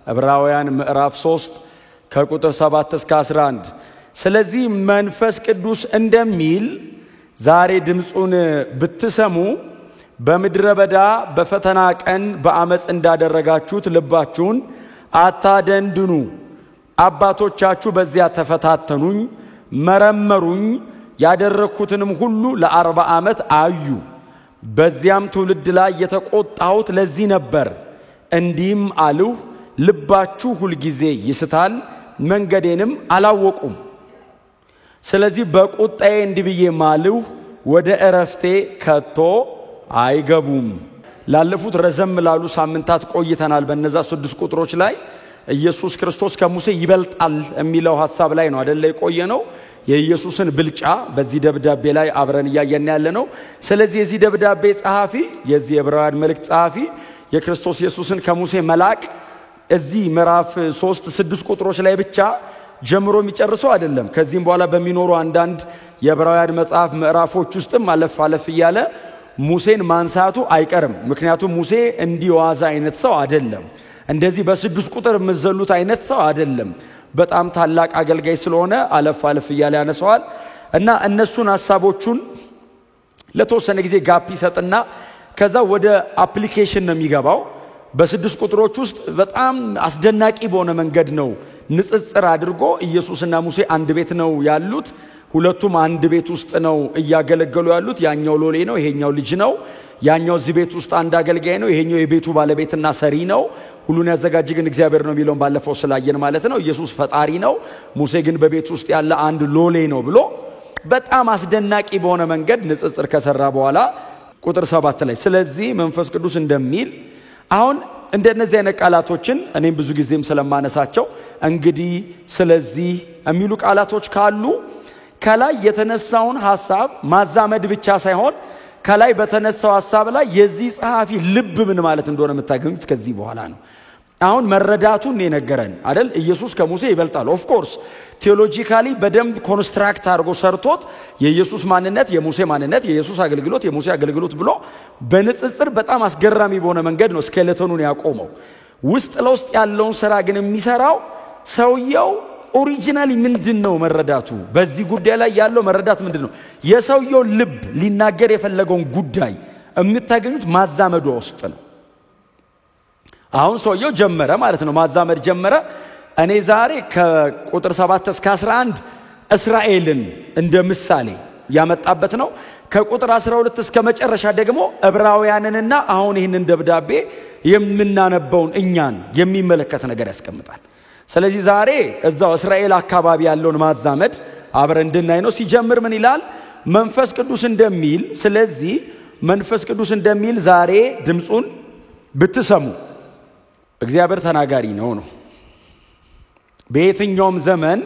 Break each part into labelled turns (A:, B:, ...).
A: ዕብራውያን ምዕራፍ 3 ከቁጥር 7 እስከ 11 ስለዚህ መንፈስ ቅዱስ እንደሚል ዛሬ ድምጹን ብትሰሙ በምድረ በዳ በፈተና ቀን በአመጽ እንዳደረጋችሁት ልባችሁን አታደንድኑ አባቶቻችሁ በዚያ ተፈታተኑኝ መረመሩኝ ያደረኩትንም ሁሉ ለ40 ዓመት አዩ በዚያም ትውልድ ላይ የተቆጣሁት ለዚህ ነበር እንዲህም አልሁ ልባችሁ ሁሉ ጊዜ ይስታል መንገዴንም አላወቁም ስለዚህ በቁጣዬ እንዲብዬ ማልሁ ወደ እረፍቴ ከቶ አይገቡም ላለፉት ረዘም ላሉ ሳምንታት ቆይተናል በእነዛ 6 ቁጥሮች ላይ ኢየሱስ ክርስቶስ ከሙሴ ይበልጣል የሚለው ሐሳብ ላይ ነው አይደል የቆየነው የኢየሱስን ብልጫ በዚህ ደብዳቤ ላይ አብረን ያያየን ያለነው ስለዚህ የዚህ ደብዳቤ ጸሐፊ የዚህ ዕብራውያን መልእክት ጸሐፊ የክርስቶስ ኢየሱስን ከሙሴ መላክ እዚህ ምዕራፍ 3 6 ቁጥሮች ላይ ብቻ ጀምሮ የሚጨርሰው አይደለም ከዚህም በኋላ በሚኖሩ አንዳንድ የዕብራውያን መጽሐፍ ምዕራፎች ውስጥም አለፍ እያለ ሙሴን ማንሳቱ አይቀርም ምክንያቱም ሙሴ እንዲዋዛ አይነት ሰው አይደለም እንደዚህ በ6 ቁጥር መዘሉት አይነት ሰው አይደለም በጣም ታላቅ አገልጋይ ስለሆነ አለፍ እያለ ያነሳዋል እና እነሱን ሐሳቦቹን ለተወሰነ ጊዜ ጋፕ ይሰጥና ከዛ ወደ አፕሊኬሽን ነው የሚገባው በ6 ቁጥሮች ውስጥ በጣም አስደናቂ በሆነ መንገድ ነው ንጽጽር አድርጎ ኢየሱስና ሙሴ አንድ ቤት ነው ያሉት ሁለቱም አንድ ቤት ውስጥ ነው እያገለገሉ ያሉት ያኛው ሎሌ ነው ይሄኛው ልጅ ነው ያኛው እዚህ ቤት ውስጥ አንድ አገልጋይ ነው ይሄኛው የቤቱ ባለቤትና ሰሪ ነው ሁሉን ያዘጋጅ ግን እግዚአብሔር ነው የሚለው ባለፈው ስላየን ማለት ነው ኢየሱስ ፈጣሪ ነው ሙሴ ግን በቤት ውስጥ ያለ አንድ ሎሌ ነው ብሎ በጣም አስደናቂ በሆነ መንገድ ንጽጽር ከሰራ በኋላ ቁጥር 7 ላይ ስለዚህ መንፈስ ቅዱስ እንደሚል አሁን እንደነዚህ አይነት ቃላቶችን እኔም ብዙ ጊዜም ስለማነሳቸው እንግዲህ ስለዚህ የሚሉ ቃላቶች ካሉ ከላይ የተነሳውን ሐሳብ ማዛመድ ብቻ ሳይሆን ከላይ በተነሳው ሐሳብ ላይ የዚህ ጸሐፊ ልብ ምን ማለት እንደሆነ መታገኙት ከዚህ በኋላ ነው አሁን መረዳቱን የነገረን አይደል ኢየሱስ ከሙሴ ይበልጣል ኦፍ ኮርስ ቴዎሎጂካሊ በደንብ ኮንስትራክት አድርጎ ሰርቶት የኢየሱስ ማንነት የሙሴ ማንነት የኢየሱስ አገልግሎት የሙሴ አገልግሎት ብሎ በንጽጽር በጣም አስገራሚ በሆነ መንገድ ነው ስኬሌቶኑን ያቆመው ውስጥ ለውስጥ ያለውን ሥራ ግን የሚሰራው ሰውየው ኦሪጂናሊ ምንድነው መረዳቱ በዚህ ጉዳይ ላይ ያለው መረዳት ምንድነው የሰውየው ልብ ሊናገር የፈለገውን ጉዳይ የምታገኙት ማዛመዱ ውስጥ ነው አሁን ሰውየው ጀመረ ማለት ነው ማዛመድ ጀመረ እኔ ዛሬ ከቁጥር 7 እስከ 11 እስራኤልን እንደ ምሳሌ ያመጣበት ነው ከቁጥር 12 እስከ መጨረሻ ደግሞ ዕብራውያንንና አሁን ይሄንን ደብዳቤ የምናነበውን እኛን የሚመለከት ነገር ያስቀምጣል ስለዚህ ዛሬ እዛው እስራኤል አካባቢ ያለውን ማዛመድ አብረን እንድናይ ነው ሲጀምር ምን ይላል መንፈስ ቅዱስ እንደሚል ስለዚህ መንፈስ ቅዱስ እንደሚል ዛሬ ድምጹን ብትሰሙ እግዚአብሔር ተናጋሪ ነው በየትኛውም ዘመን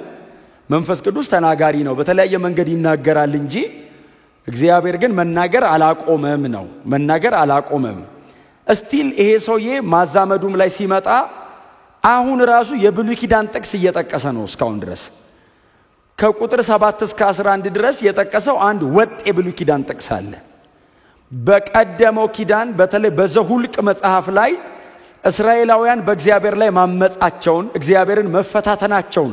A: መንፈስ ቅዱስ ተናጋሪ ነው በተለያየ መንገድ ይናገራል እንጂ እግዚአብሔር ግን መናገር አላቆመም እስቲል ይሄ ሰውዬ ማዛመዱም ላይ ሲመጣ አሁን ራሱ የብሉይ ኪዳን ጥቅስ እየጠቀሰ ነው እስካሁን ድረስ ከቁጥር 7 እስከ 11 ድረስ የጠቀሰው አንድ ወጥ የብሉይ ኪዳን ጥቅስ አለ በቀደመው ኪዳን በተለይ በዘሁልቅ መጽሐፍ ላይ እስራኤላውያን በእግዚአብሔር ላይ ማመጻቸውን እግዚአብሔርን መፈታተናቸውን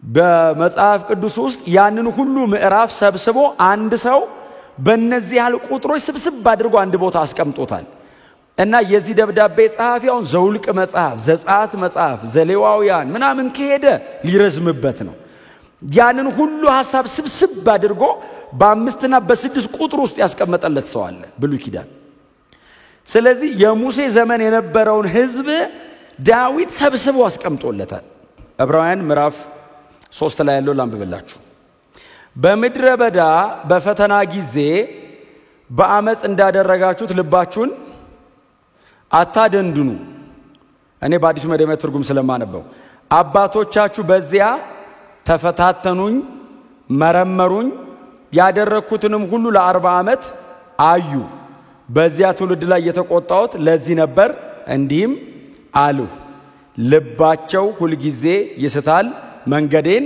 A: በመጽሐፍ ቅዱስ ውስጥ ያንን ሁሉ ምዕራፍ ሰብስቦ አንድ ሰው በእነዚህ ያህል ቁጥሮች ስብስብ አድርጎ አንድ ቦታ አስቀምጦታል እና የዚህ ደብዳቤ ጸሐፊውን ዘሁልቅ መጽሐፍ ዘጸአት መጽሐፍ ዘሌዋውያን ምናምን ከሄደ ሊረዝምበት ነው ያንን ሁሉ ሐሳብ ስብስብ አድርጎ በ5 እና በ6 ቁጥር ውስጥ ያስቀመጠለት ሰው አለ ብሉይ ኪዳን ስለዚህ የሙሴ ዘመን የነበረውን ህዝብ ዳዊት ሰብስቦ አስቀምጦለታል ዕብራውያን ምዕራፍ 3 ላይ ያለው ላንብብላችሁ በምድረ በዳ በፈተና ጊዜ በአመጽ እንዳደረጋችሁት ልባችሁን አታደንድኑ እኔ በአዲስ መደበኛ ትርጉም ስለማነበው አባቶቻችሁ በዚያ ተፈታተኑኝ መረመሩኝ ያደረኩትንም ሁሉ ለ40 ዓመት አዩ በዚያ ትውልድ ላይ የተቆጣሁት ለዚህ ነበር እንዲህም አልሁ ልባቸው ሁሉ ጊዜ ይስታል መንገዴን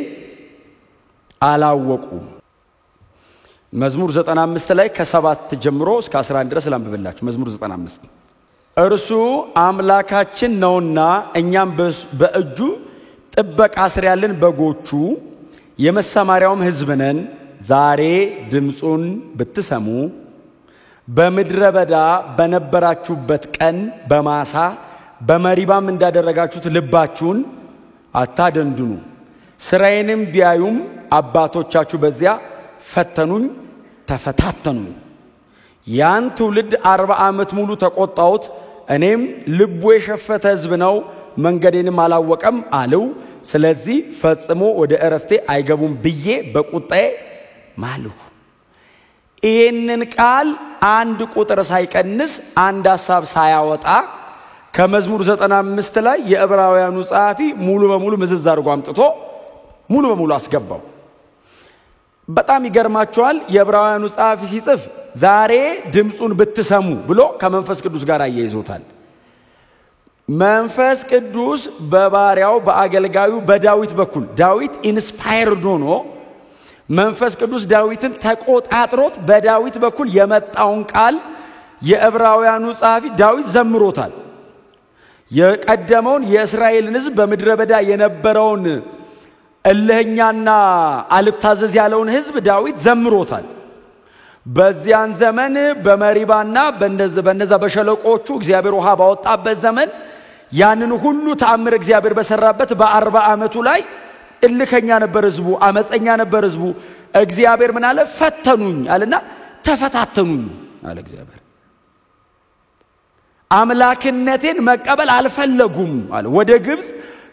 A: አላወቁም መዝሙር 95 ላይ ከ7 ጀምሮ እስከ 11 ድረስ ላንብብላችሁ መዝሙር 95 እርሱ አምላካችን ነውና እኛም በእጁ ጥበቃ ስር ያለን በጎቹ የመሰማሪያውም ሕዝብ ነን። ዛሬ ድምጹን ብትሰሙ በምድረ በዳ በነበራችሁበት ቀን በማሳ በመሪባም እንዳደረጋችሁት ልባችሁን አታደንድኑ። ስራዬንም ቢያዩም አባቶቻችሁ በዚያ ፈተኑኝ ተፈታተኑኝ። ያን ትውልድ 40 ዓመት ሙሉ ተቆጣሁት። እኔም ልቡ የሸፈተ ሕዝብ ነው መንገዴንም አላወቀም አለው። ስለዚህ ፈጽሞ ወደ ዕረፍቴ አይገቡም ብዬ በቁጣዬ ማልሁ። ይህንን ቃል አንድ ቁጥር ሳይቀንስ አንድ ሐሳብ ሳያወጣ ከመዝሙር 95 ላይ የዕብራውያኑ ጸሐፊ ሙሉ በሙሉ ምዝዝ አድርጎ አምጥቶ ሙሉ በሙሉ አስገባው። በጣም ይገርማቸዋል። የዕብራውያኑ ጸሐፊ ሲጽፍ ዛሬ ድምጹን ብትሰሙ ብሎ ከመንፈስ ቅዱስ ጋር አያይዞታል። መንፈስ ቅዱስ በባሪያው በአገልጋዩ በዳዊት በኩል ዳዊት ኢንስፓየርድ ሆኖ መንፈስ ቅዱስ ዳዊትን ተቆጣጥሮት በዳዊት በኩል የመጣውን ቃል የዕብራውያኑ ጸሐፊ ዳዊት ዘምሮታል። የቀደመውን የእስራኤልን ሕዝብ በምድረ በዳ የነበረውን እልህኛና አልታዘዝ ያለውን ሕዝብ ዳዊት ዘምሮታል። በዚያን ዘመን በመሪባና በነዛ በሸለቆቹ እግዚአብሔር ውሃ ባወጣበት ዘመን ያንን ሁሉ ተአምር እግዚአብሔር በሰራበት በ40 ዓመቱ ላይ እልከኛ ነበር ሕዝቡ፣ አመፀኛ ነበር ሕዝቡ። እግዚአብሔር ምን አለ? ፈተኑኝ አለና ተፈታተኑኝ አለ እግዚአብሔር። አምላክነቴን መቀበል አልፈለጉም አለ። ወደ ግብጽ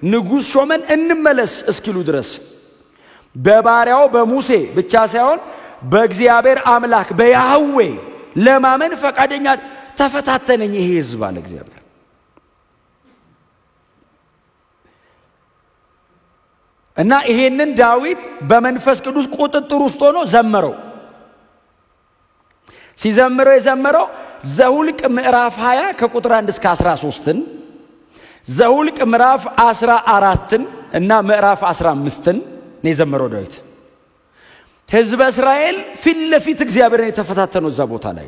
A: ንጉሥ ሾመን እንመለስ እስኪሉ ድረስ በባሪያው በሙሴ ብቻ ሳይሆን በእግዚአብሔር አምላክ በያህዌ ለማመን ፈቃደኛ ተፈታተነኝ ይሄ ሕዝብ አለ እግዚአብሔር። እና ይሄንን ዳዊት በመንፈስ ቅዱስ ቁጥጥር ውስጥ ሆኖ ዘመረው። ሲዘምረው የዘመረው ዘሁልቅ ምዕራፍ 20 ከቁጥር 1 እስከ 13 ዘሁልቅ ምዕራፍ 14 እና ምዕራፍ 15 ነው የዘመረው ዳዊት። ሕዝበ እስራኤል ፊት ለፊት እግዚአብሔርን የተፈታተነው እዛ ቦታ ላይ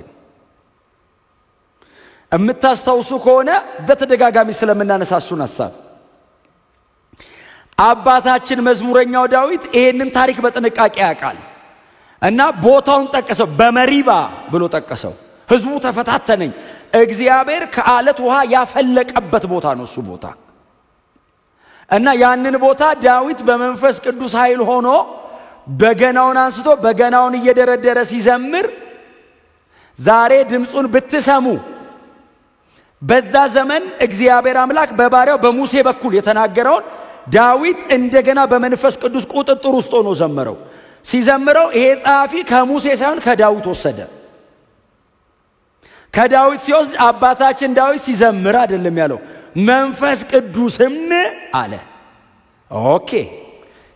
A: እምታስታውሱ ከሆነ በተደጋጋሚ ስለምናነሳሱን ሐሳብ አባታችን መዝሙረኛው ዳዊት ይሄንን ታሪክ በጥንቃቄ ያውቃል እና ቦታውን ጠቀሰው። በመሪባ ብሎ ጠቀሰው። ሕዝቡ ተፈታተነኝ። እግዚአብሔር ከአለት ውሃ ያፈለቀበት ቦታ ነው እሱ ቦታ። እና ያንን ቦታ ዳዊት በመንፈስ ቅዱስ ኃይል ሆኖ በገናውን አንስቶ በገናውን እየደረደረ ሲዘምር ዛሬ ድምጹን ብትሰሙ በዛ ዘመን እግዚአብሔር አምላክ በባሪያው በሙሴ በኩል የተናገረውን ዳዊት እንደገና በመንፈስ ቅዱስ ቁጥጥር ውስጥ ሆኖ ዘመረው። ሲዘምረው ይሄ ጸሐፊ ከሙሴ ሳይሆን ከዳዊት ወሰደ። ከዳዊት ሲወስድ አባታችን ዳዊት ሲዘምር አይደለም ያለው መንፈስ ቅዱስም አለ። ኦኬ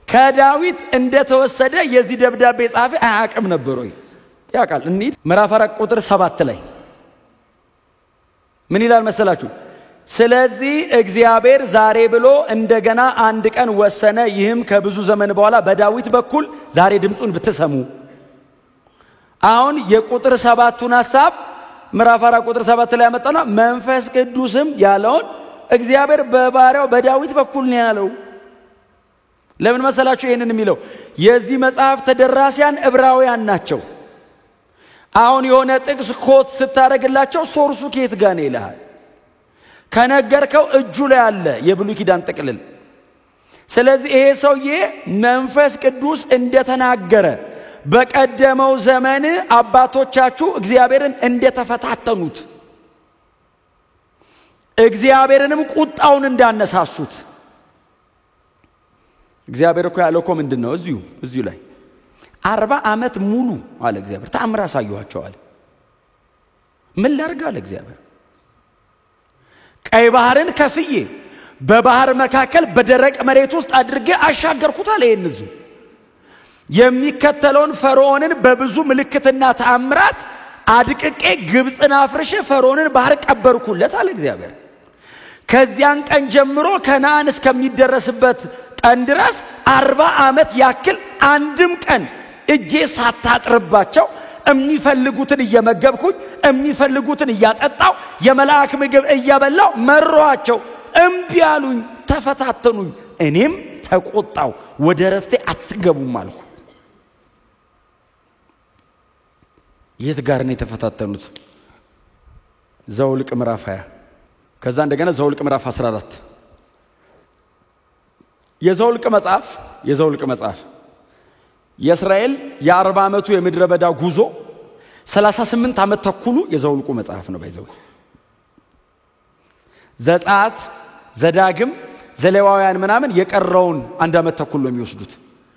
A: ከዳዊት እንደተወሰደ የዚህ ደብዳቤ ጸሐፊ አያውቅም ነበር ወይ? ያውቃል። እንሂድ ምዕራፍ 4 ቁጥር 7 ላይ ምን ይላል መሰላችሁ? ስለዚህ እግዚአብሔር ዛሬ ብሎ እንደገና አንድ ቀን ወሰነ። ይህም ከብዙ ዘመን በኋላ በዳዊት በኩል ዛሬ ድምጹን ብትሰሙ። አሁን የቁጥር 7ቱን ሐሳብ ምዕራፍ 4 ቁጥር 7 ላይ ያመጣና መንፈስ ቅዱስም ያለውን እግዚአብሔር በባሪያው በዳዊት በኩል ነው ያለው። ለምን መሰላችሁ ይሄንን የሚለው? የዚህ መጽሐፍ ተደራሲያን ዕብራውያን ናቸው። አሁን የሆነ ጥቅስ ኮት ስታረግላቸው ሶርሱ ከየት ጋር ነው ይልሃል። ከነገርከው እጁ ላይ አለ የብሉይ ኪዳን ጥቅልል። ስለዚህ ይሄ ሰውዬ መንፈስ ቅዱስ እንደተናገረ በቀደመው ዘመን አባቶቻችሁ እግዚአብሔርን እንደተፈታተኑት እግዚአብሔርንም ቁጣውን እንዳነሳሱት እግዚአብሔር እኮ ያለው እኮ ምንድነው? እዚሁ ላይ 40 ዓመት ሙሉ አለ እግዚአብሔር ተአምር አሳየኋቸዋል። ምን ላድርግ አለ እግዚአብሔር? ቀይ ባህርን ከፍዬ በባህር መካከል በደረቅ መሬት ውስጥ አድርጌ አሻገርኩት አለ። ይሄን ሕዝብ የሚከተለውን ፈርዖንን በብዙ ምልክትና ተአምራት አድቅቄ ግብጽን አፍርሼ ፈርዖንን ባህር ቀበርኩለት አለ እግዚአብሔር። ከዚያን ቀን ጀምሮ ከነዓን እስከሚደረስበት ቀን ድረስ 40 ዓመት ያክል አንድም ቀን እጄ ሳታጥርባቸው የሚፈልጉትን እየመገብኩኝ የሚፈልጉትን እያጠጣው የመላእክ ምግብ እያበላው መሯቸው እምቢ አሉኝ ተፈታተኑኝ እኔም ተቆጣው ወደ ረፍቴ አትገቡም አልኩ የት ጋር ነው የተፈታተኑት ዘውልቅ ምዕራፍ 20 ከዛ እንደገና ዘውልቅ ምዕራፍ 14 የዘውልቅ መጽሐፍ የእስራኤል የ40 ዓመቱ የምድረ በዳ ጉዞ 38 ዓመት ተኩሉ የዘውልቁ መጽሐፍ ነው ባይዘው ዘጸአት ዘዳግም ዘሌዋውያን ምናምን የቀረውን 1 ዓመት ተኩል ነው የሚወስዱት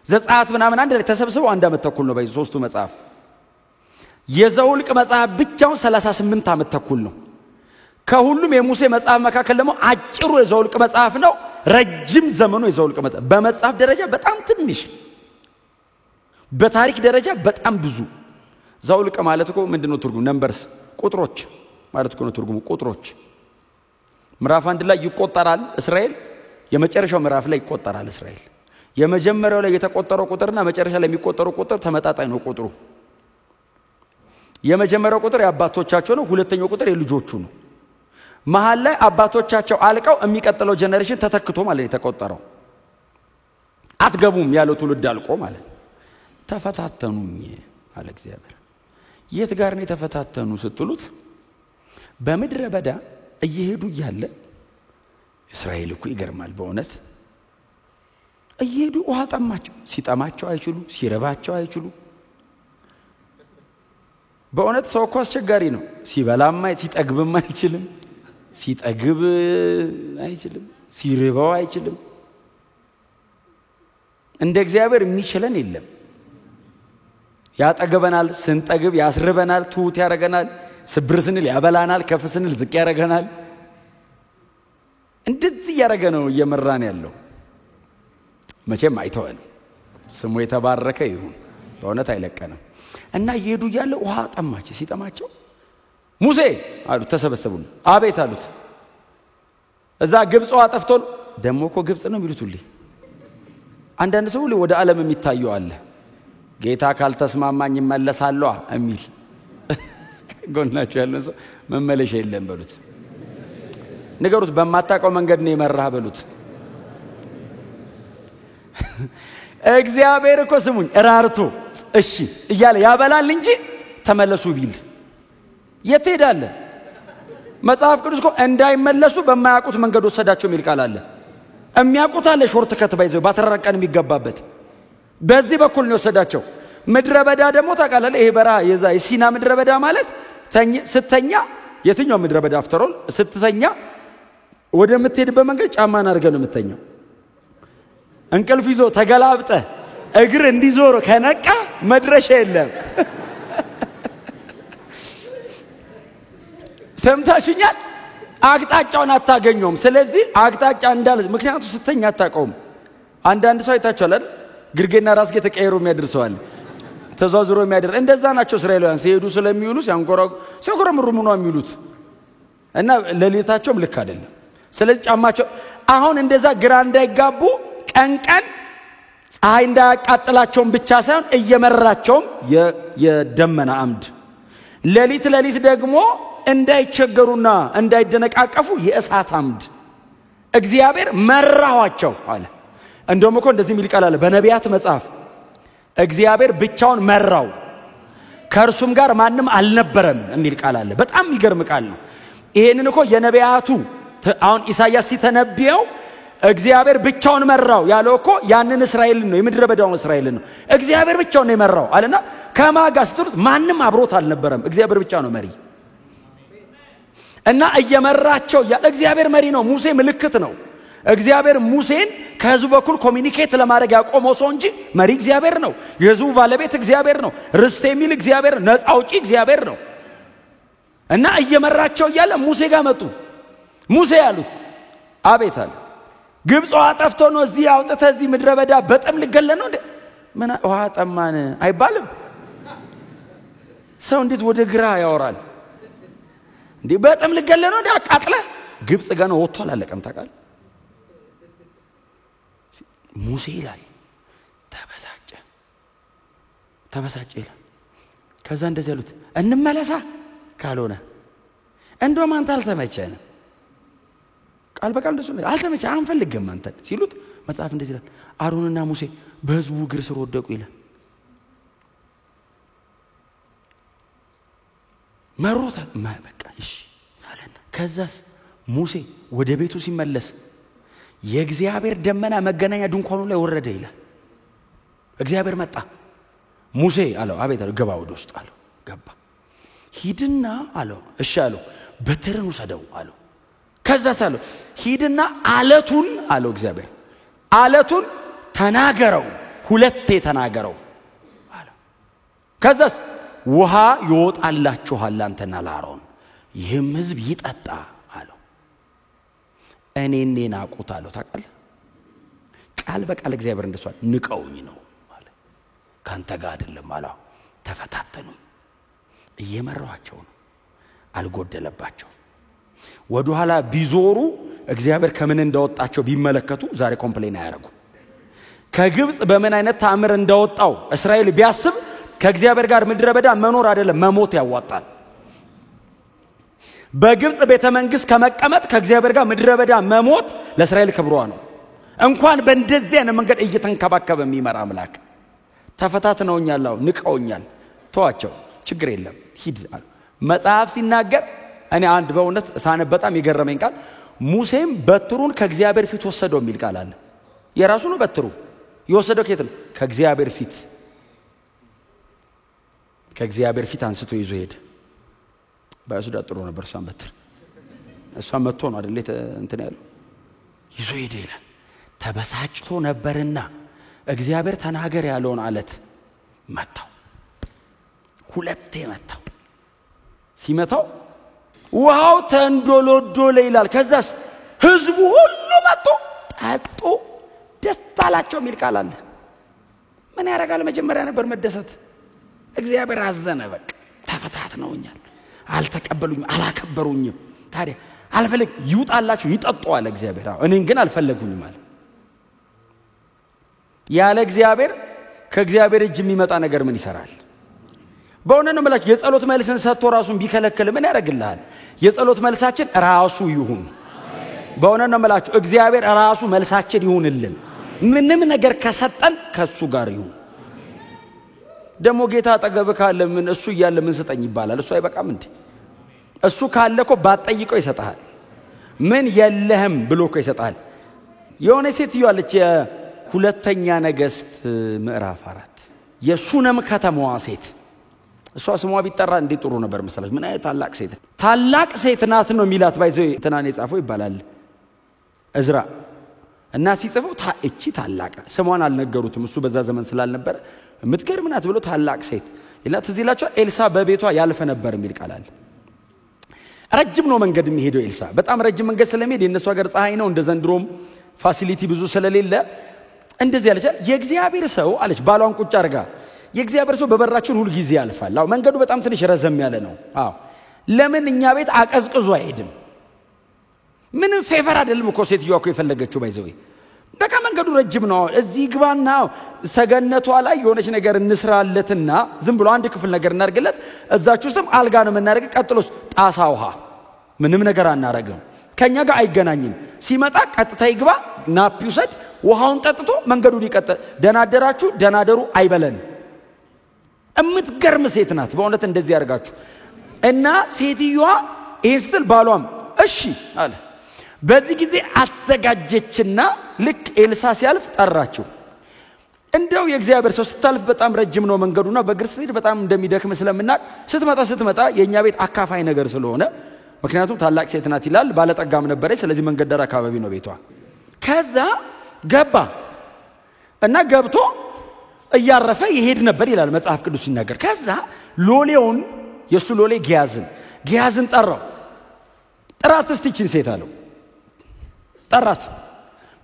A: ዘጸአት ምናምን አንድ ላይ ተሰብስበው 1 ዓመት ተኩል ነው ባይዘው ሶስቱ መጽሐፍ የዘውልቅ መጽሐፍ ብቻው 38 ዓመት ተኩል ነው ከሁሉም የሙሴ መጽሐፍ መካከል ደግሞ አጭሩ የዘውልቅ መጽሐፍ ነው ረጅም ዘመኑ የዘውልቅ መጽሐፍ በመጽሐፍ ደረጃ በጣም ትንሽ በታሪክ ደረጃ በጣም ብዙ ዘውልቅ ማለት እኮ ምንድነው ትርጉሙ ነምበርስ ቁጥሮች ማለት እኮ ነው ትርጉሙ ቁጥሮች ምዕራፍ 1 ላይ ይቆጠራል እስራኤል የመጨረሻው ምዕራፍ ላይ ይቆጠራል እስራኤል የመጀመሪያው ላይ የተቆጠረው ቁጥርና መጨረሻ ላይ የሚቆጠረው ቁጥር ተመጣጣኝ ነው ቁጥሩ የመጀመሪያው ቁጥር የአባቶቻቸው ነው ሁለተኛው ቁጥር የልጆቹ ነው መሃል ላይ አባቶቻቸው አልቀው የሚቀጥለው ጄነሬሽን ተተክቶ ማለት የተቆጠረው አትገቡም ያለው ትውልድ አልቆ ማለት ተፈታተኑኝ አለ እግዚአብሔር የት ጋር ነው የተፈታተኑ ስትሉት በምድረ በዳ እየሄዱ ያለ እስራኤል እኮ ይገርማል በእውነት እየሄዱ ውሃ ጠማቸው ሲጠማቸው አይችሉ ሲረባቸው አይችሉ በእውነት ሰው እኮ አስቸጋሪ ነው ሲበላም ሲጠግብም አይችልም ሲጠግብ አይችልም ሲርባው አይችልም እንደ እግዚአብሔር የሚችለን የለም ያጠገበናል ስንጠግብ ያስርበናል ትውት ያረጋናል ስብር ስንል ያበላናል ከፍ ስንል ዝቅ ያረጋናል እንደዚህ ያረገ ነው እየመራን ያለው መቼም አይተወን ስሙ የተባረከ ይሁን በእውነት አይለቀንም እና ይሄዱ ያለ ውሃ ጠማቸው ሲጠማቸው ሙሴ አሉት ተሰበሰቡ አቤት አሉት እዛ ግብጽ ውሃ ጠፍቶን ደሞ እኮ ግብጽ ነው የሚሉትልኝ አንዳንድ ሰው ወደ ዓለም የሚታየው አለ ጌታ ካልተስማማኝ ይመለሳለሁ አሚል ጎናቸው ያለው ሰው መመለሻ የለም በሉት ነገሩት በማታቀው መንገድ ነው የመራህ በሉት እግዚአብሔር እኮ ስሙኝ ራርቶ እሺ እያለ ያበላል እንጂ ተመለሱ ቢል የት ሄዳለ መጽሐፍ ቅዱስ እኮ እንዳይመለሱ በማያውቁት መንገድ ወሰዳቸው የሚል ቃል አለ የሚያውቁት አለ ሾርት ከት ባይዘው ባተረቀን የሚገባበት በዚህ በኩል ነው ወሰዳቸው ምድረ በዳ ደግሞ ታቃላለ ይሄ በራ የዛ የሲና ምድረ በዳ ማለት ስተኛ የትኛው ምድረ በዳ አፍተሮል ስትተኛ ወደ ምትሄድበት መንገድ ጫማን አድርገህ ነው የምትተኛው እንቅልፍ ይዞ ተገላብጠ እግር እንዲዞር ከነቃ መድረሻ የለም ሰምታችኛል አቅጣጫውን አታገኙም ስለዚህ አቅጣጫ እንዳለ ምክንያቱም ስተኛ አታቀውም አንዳንድ ሰው አይታችኋል አይደል ግርጌና ራስጌ ተቀየሩ የሚያደርሰዋል ተዛዝሮ የሚያደር እንደዛ ናቸው እስራኤላውያን ሲሄዱ ስለሚውሉ ሲያንጎራጉሩ ነው የሚሉት እና ለሌታቸውም ልክ አይደለም ስለዚህ ጫማቸው አሁን እንደዛ ግራ እንዳይጋቡ ቀንቀን ፀሐይ እንዳያቃጥላቸውም ብቻ ሳይሆን እየመራቸውም የደመና አምድ ለሊት ደግሞ እንዳይቸገሩና እንዳይደነቃቀፉ የእሳት አምድ እግዚአብሔር መራዋቸው አለ እንደውም እኮ እንደዚህ የሚል ቃል አለ በነቢያት መጽሐፍ እግዚአብሔር ብቻውን መራው ከእርሱም ጋር ማንም አልነበረም የሚል ቃል አለ በጣም የሚገርም ቃል ነው ይሄንን እኮ የነቢያቱ አሁን ኢሳይያስ ሲተነብየው እግዚአብሔር ብቻውን መራው ያለው እኮ ያንን እስራኤልን ነው የምድረ በዳውን እስራኤልን ነው እግዚአብሔር ብቻውን ነው የመራው አለና ከማጋስ ትሩት ማንም አብሮት አልነበረም እግዚአብሔር ብቻ ነው መሪ እና እየመራቸው እግዚአብሔር መሪ ነው ሙሴ ምልክት ነው እግዚአብሔር ሙሴን ከህዝቡ በኩል ኮሚኒኬት ለማድረግ ያቆመው ሰው እንጂ መሪ እግዚአብሔር ነው የህዝቡ ባለቤት እግዚአብሔር ነው ርስት የሚል እግዚአብሔር ነፃ አውጪ እግዚአብሔር ነው እና እየመራቸው ያለ ሙሴ ጋር መጡ ሙሴ ያሉት አቤት አለ ግብጽ ውሃ ጠፍቶ ነው እዚህ አውጥተህ እዚህ ምድረ በዳ በጣም ልገለን ነው እንዴ ምን ውሃ ጠማን አይባልም ሰው እንዴት ወደ ግራ ያወራል እንዴ በጣም ልገለን ነው እንዴ አቃጥለ ግብጽ ጋር ነው ወጥቷል አለቀም ታውቃለህ ሙሴ ይላል ተበሳጨ ይላል ከዛ እንደዚህ ያሉት እንመለሳ ካልሆነ እንደውም አንተ አልተመቸን ቃል በቃል እንደሱ አልተመቸ አንፈልግም አንተ ሲሉት መጽሐፍ እንደዚህ ይላል አሮንና ሙሴ በሕዝቡ እግር ስር ወደቁ ይላል መሮታ በቃ እሺ አለና ከዛስ ሙሴ ወደ ቤቱ ሲመለስ የእግዚአብሔር ደመና መገናኛ ድንኳኑ ላይ ወረደ ይላል እግዚአብሔር መጣ ሙሴ አለው አቤት አለው ገባ ወደ ውስጥ አለው ገባ ሂድና አለው እሺ አለው በትርን ወሰደው አለው ከዛስ አለው ሂድና አለቱን አለው እግዚአብሔር አለቱን ተናገረው ሁለቴ ተናገረው አለው ከዛስ ውሃ ይወጣላችኋል አንተና ለአሮን ይህም ሕዝብ ይጠጣ አለው እኔን ናቁት አለው ታውቃለህ ቃል በቃል እግዚአብሔር እንደሷል ንቀውኝ ነው አለ ካንተ ጋር አይደለም አለው ተፈታተኑኝ እየመራቸው ነው አልጎደለባቸው ወደ ኋላ ቢዞሩ እግዚአብሔር ከምን እንደወጣቸው ቢመለከቱ ዛሬ ኮምፕሌን አያረጉ ከግብጽ በምን አይነት ታምር እንደወጣው እስራኤል ቢያስብ ከእግዚአብሔር ጋር ምድረ በዳ መኖር አይደለም መሞት ያዋጣል በግብጽ ቤተ መንግስት ከመቀመጥ ከእግዚአብሔር ጋር ምድረ በዳ መሞት ለእስራኤል ክብሯ ነው እንኳን በእንደዚህ አይነት መንገድ እየተንከባከበ የሚመራ አምላክ ተፈታትነውኛል ንቀውኛል ተዋቸው ችግር የለም ሂድ መጽሐፍ ሲናገር እኔ አንድ በእውነት ሳነብ በጣም ይገረመኝ ቃል ሙሴም በትሩን ከእግዚአብሔር ፊት ወሰደው የሚል ቃል አለ የራሱ ነው በትሩ ይወሰደው ከየት ነው ከእግዚአብሔር ፊት አንስቶ ይዞ ሄደ ባይወስዳ ጥሩ ነበር እሷን በትር እሷን መጥቶ ነው አይደል እንትን ያለው ይዞ ሄደ ይላል ተበሳጭቶ ነበርና እግዚአብሔር ተናገር ያለውን አለት መታው ሁለቴ መታው ሲመታው ውሃው ተንዶሎዶለ ይላል ከዛስ ሕዝቡ ሁሉ መጥቶ ጠጡ ደስ አላቸው የሚል ቃል አለ ምን ያረጋል መጀመሪያ ነበር መደሰት እግዚአብሔር አዘነ በቃ ተፈታትነውኛል አልተቀበሉኝም አላከበሩኝም ታዲያ አልፈልግ ይውጣላችሁ ይጠጡ አለ እግዚአብሔር እኔን ግን አልፈለጉኝም አለ ያለ እግዚአብሔር ከእግዚአብሔር እጅ የሚመጣ ነገር ምን ይሰራል በእውነት ነው የምላችሁ የጸሎት መልስን ሰጥቶ ራሱን ቢከለክል ምን ያደርግልሃል የጸሎት መልሳችን ራሱ ይሁን በእውነት ነው የምላችሁ እግዚአብሔር ራሱ መልሳችን ይሁንልን ምንም ነገር ከሰጠን ከሱ ጋር ይሁን ደሞ ጌታ አጠገብ ካለ ምን እሱ ይያለ ምን ሰጠኝ ይባላል እሱ አይበቃም እንዴ እሱ ካለኮ ባጠይቀው ይሰጣል ምን የለህም ብሎኮ ይሰጣል የሆነ ሴትዮ አለች የሁለተኛ ነገሥት ምዕራፍ 4 የሱነም ከተማዋ ሴት እሷ ስሟ ቢጠራ እንዴ ጥሩ ነበር መሰለኝ ምን አይነት ታላቅ ሴት ናት ነው ሚላት ባይዘው ተናኔ ጻፈው ይባላል እዝራ እና ሲጽፈው እቺ ታላቅ ስሟን አልነገሩትም እሱ በዛ ዘመን ስላልነበረ ምትገርም ናት ብሎ ታላቅ ሴት ይላት እዚላቸው ኤልሳ በቤቷ ያልፈ ነበር የሚል ቃል አለ ረጅም ነው መንገድ የሚሄደው ኤልሳ በጣም ረጅም መንገድ ስለሚሄድ የነሱ ሀገር ፀሐይ ነው እንደ ዘንድሮም ፋሲሊቲ ብዙ ስለሌለ እንደዚህ ያለች የእግዚአብሔር ሰው አለች ባሏን ቁጭ አርጋ የእግዚአብሔር ሰው በበራችን ሁሉ ጊዜ ያልፋል መንገዱ በጣም ትንሽ ረዘም ያለ ነው ለምን እኛ ቤት አቀዝቅዞ አይሄድም ምንም ፌቨር አይደለም እኮ ሴትዮዋ እኮ የፈለገችው ባይዘው በቃ መንገዱ ረጅም ነው እዚህ ግባና ሰገነቷ ላይ የሆነች ነገር እንስራለትና ዝም ብሎ አንድ ክፍል ነገር እናርግለት እዛች ውስጥም አልጋ ነው የምናደርግ ቀጥሎስ ጣሳ ውሃ ምንም ነገር አናረግም ከኛ ጋር አይገናኝም ሲመጣ ቀጥታ ይግባ ናፕ ይውሰድ ውሃውን ጠጥቶ መንገዱን ይቀጥል ደናደራችሁ ደናደሩ አይበለን እምትገርም ሴት ናት በእውነት እንደዚህ ያርጋችሁ እና ሴትዮዋ ይሄን ባሏም እሺ አለ በዚህ ጊዜ አዘጋጀችና ልክ ኤልሳ ሲያልፍ ጠራችው እንደው የእግዚአብሔር ሰው ስታልፍ በጣም ረጅም ነው መንገዱና በእግር ስትሄድ በጣም እንደሚደክም ስለምናቅ ስትመጣ የኛ ቤት አካፋይ ነገር ስለሆነ ምክንያቱም ታላቅ ሴት ናት ይላል ባለጠጋም ነበረች ስለዚህ መንገድ ዳር አካባቢ ነው ቤቷ ከዛ ገባ እና ገብቶ እያረፈ ይሄድ ነበር ይላል መጽሐፍ ቅዱስ ሲናገር ከዛ ሎሌውን የሱ ሎሌ ጊያዝን ጠራው ጥራት እስቲችን ሴት አለው ጠራት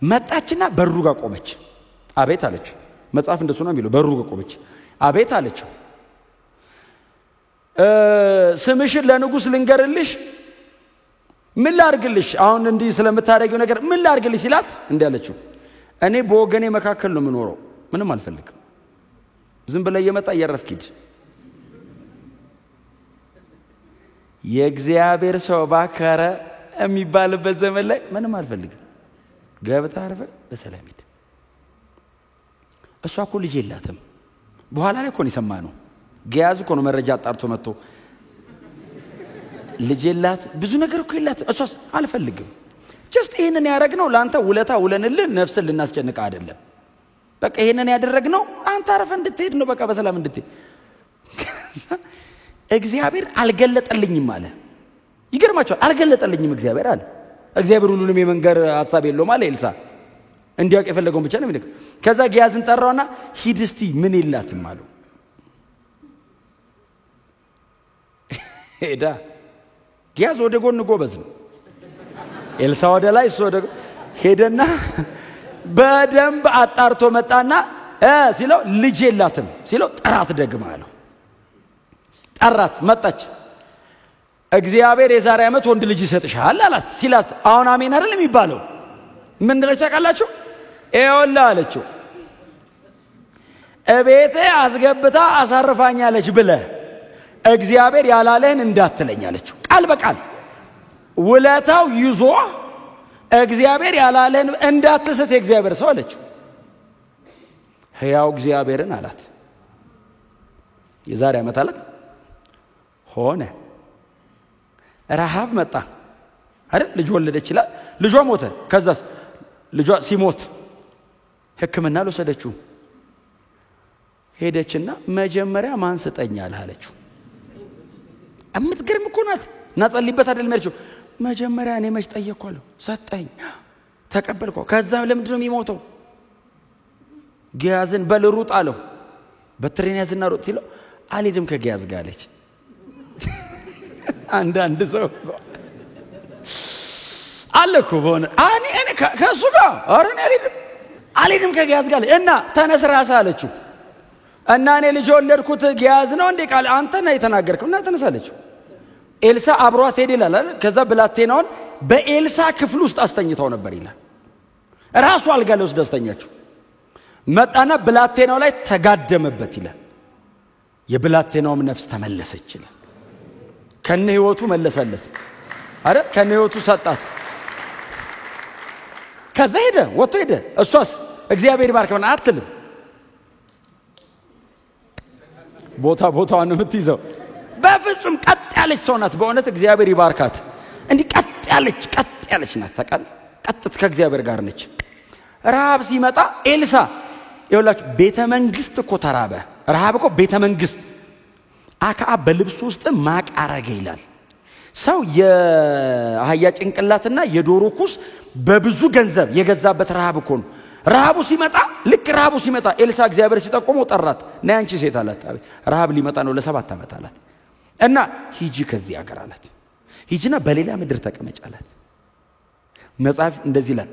A: መጣችና በሩ ጋር ቆመች አቤት አለች መጽሐፍ እንደሱ ነው የሚለው በሩ ጋር ቆመች አቤት አለችው ስምሽን ለንጉስ ልንገርልሽ ምን ላርግልሽ አሁን እንዲህ ስለምታረጊው ነገር ምን ላርግልሽ ሲላት እንዴ አለችው እኔ በወገኔ መካከል ነው የምኖረው ምንም አልፈልግም ዝም ብለ የመጣ ያረፍኪድ የእግዚአብሔር ሰው ባከረ የሚባልበት ዘመን ላይ ምንም አልፈልግም ገብታ አርፈ በሰላም ሂድ እሷ እኮ ልጅ የላትም በኋላ ላይ እኮ ነው የሰማነው ጊያዝ እኮ ነው መረጃ አጣርቶ መጥቶ ልጅ የላት ብዙ ነገር እኮ የላት እሷስ አልፈልግም just ይሄንን ያረግነው ላንተ ውለታ ውለንልህ ነፍስን ልናስጨንቅ አይደለም በቃ ይሄንን ያደረግነው አንተ አረፈ እንድትሄድ ነው በቃ በሰላም እንድትሄድ እግዚአብሔር አልገለጠልኝም አለ ይገርማችኋል አልገለጠልኝም እግዚአብሔር አለ እግዚአብሔር ሁሉንም የመንገር ሐሳብ የለውም አለ ኤልሳ እንዲያውቅ የፈለገውን ብቻ ነው የሚልክ ከዛ ጊያዝን ጠራውና ሂድ እስቲ ምን ይላትም አለው ሄዳ ጊያዝ ወደ ጎን ጎበዝ ነው ኤልሳ ወደ ላይ እሱ ወደ ሄደና በደንብ አጣርቶ መጣና ሲለው ልጅ የላትም ሲለው ጠራት ደግማ አለው ጠራት መጣች እግዚአብሔር የዛሬ ዓመት ወንድ ልጅ ይሰጥሻል አላት ሲላት አሁን አሜን አይደል የሚባለው ምን እንደለቻ ቃላችሁ ኤውላ አለችው እቤቴ አስገብታ አሳርፋኛለች ብለ እግዚአብሔር ያላለህን እንዳትለኝ አለችው ቃል በቃል ውለታው ይዞ እግዚአብሔር ያላለህን እንዳትስት የእግዚአብሔር ሰው አለችው ሕያው እግዚአብሔርን አላት የዛሬ ዓመት አላት ሆነ ረሃብ መጣ አይደል ልጅ ወለደች ይላል ልጇ ሞተ ከዛስ ልጇ ሲሞት ህክምና ወሰደችው ሄደችና መጀመሪያ ማን ሰጠኛል አለችው አምትገርም እኮ ናት ናጸልይበት አይደል መርቹ መጀመሪያ እኔ መች ጠየቅኳለሁ ሰጠኝ ተቀበልኩ ከዛ ለምንድን ነው የሚሞተው ጊያዝን በልሩጥ አለው በትሬን ያዝና ሩጥ ሲለው አልሄድም ከጊያዝ ጋር አለች አንድ ሰው አለኩ ሆነ እኔ ከሱ ጋር አረን አልሄድም ከጊያዝ ጋር እና ተነስ ራስህ አለችው እና እኔ ልጅ ወለድኩት ጊያዝ ነው እንዴ ቃል አንተ ነህ የተናገርከው እና ተነሳለችው ኤልሳ አብሯት ሄደ ይላል ከዛ ብላቴናውን በኤልሳ ክፍል ውስጥ አስተኝታው ነበር ይላል ራሱ አልጋ ላይ ወስዳ አስተኛችው መጣና ብላቴናው ላይ ተጋደመበት ይላል የብላቴናውም ነፍስ ተመለሰች ይላል ከነ ህይወቱ መለሰለት አይደል ከነ ህይወቱ ሰጣት ከዛ ሄደ ወጥቶ ሄደ እሷስ እግዚአብሔር ይባርከውና አትልም ቦታውን የምትይዘው በፍጹም ቀጥ ያለች ሰው ናት በእውነት እግዚአብሔር ይባርካት እንዲህ ቀጥ ያለች ናት ተቀል ቀጥታ ከእግዚአብሔር ጋር ነች ረሃብ ሲመጣ ኤልሳ ይኸውላችሁ ቤተ መንግስት እኮ ተራበ ረሃብ እኮ ቤተ መንግስት አክዓብ በልብስ ውስጥ ማቅ አረገ ይላል ሰው የአህያ ጭንቅላትና የዶሮ ኩስ በብዙ ገንዘብ የገዛበት ረሃብ እኮ ነው ረሃቡ ሲመጣ ልክ ረሃቡ ሲመጣ ኤልሳ እግዚአብሔር ሲጠቆመው ጠራት ነይ አንቺ ሴት አላት አቤት ረሃብ ሊመጣ ነው ለ7 ዓመት አላት እና ሂጂ ከዚህ ሀገር አላት ሂጂና በሌላ ምድር ተቀመጭ አላት መጽሐፍ እንደዚህ ይላል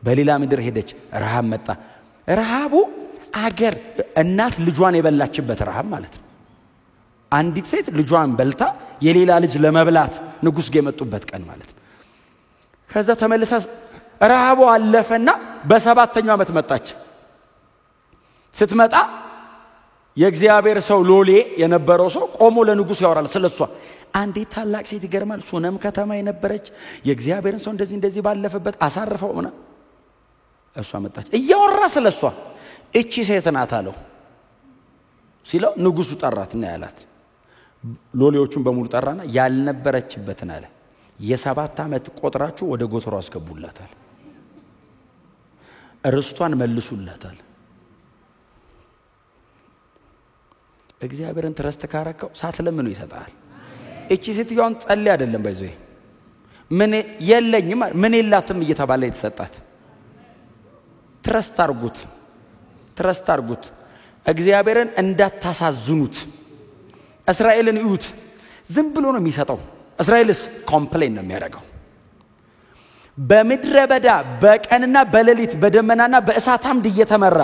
A: በሌላ ምድር ሄደች ረሃብ መጣ ረሃቡ አገር እናት ልጇን የበላችበት ረሃብ ማለት ነው አንዲት ሴት ልጇን በልታ የሌላ ልጅ ለመብላት ንጉስ የመጡበት ቀን ማለት ነው ከዛ ተመለሳ ረሃቡ አለፈና በ7ኛው ዓመት መጣች ስትመጣ የእግዚአብሔር ሰው ሎሌ የነበረው ሰው ቆሞ ለንጉስ ያወራል ስለሷ አንዴ ታላቅ ሴት ይገርማል ሱነም ከተማ የነበረች የእግዚአብሔርን ሰው እንደዚህ ባለፈበት አሳርፈው ሆነ እሷ መጣች እያወራ ስለሷ እቺ ሴት ናት አለው ሲለው ንጉሱ ጠራትና ያላት ሎሌዎቹን በሙሉ ጠራና ያልነበረችበትን አለ የ7 ዓመት ቆጥራችሁ ወደ ጎተሮ አስገቡላታል ርስቷን መልሱላታል እግዚአብሔርን ትረስት ካረከው ሳትለምኑ ይሰጣል እቺ ሴትየዋን ጸልይ አይደለም ባይዘይ ምን የለኝም ምን የላትም እየተባለ የተሰጣት ትረስት አርጉት እግዚአብሔርን እንዳታሳዝኑት እስራኤልን እዩት ዝም ብሎ ነው የሚሰጠው እስራኤልስ ኮምፕሌን ነው የሚያደርገው በምድረ በዳ በቀንና በሌሊት በደመናና በእሳት አምድ እየተመራ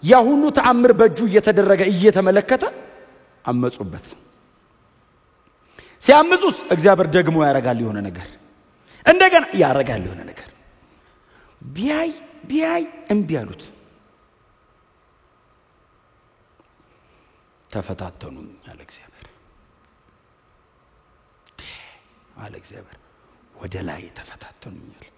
A: ያ ሁሉ ተአምር በእጁ እየተደረገ እየተመለከተ አመጹበት ሲያምጹስ እግዚአብሔር ደግሞ ያረጋል የሆነ ነገር እንደገና ያረጋል የሆነ ነገር ቢያይ እምቢ አሉት ተፈታተኑ ያለ እግዚአብሔር አለ እግዚአብሔር ወደ ላይ ተፈታተኑኛል።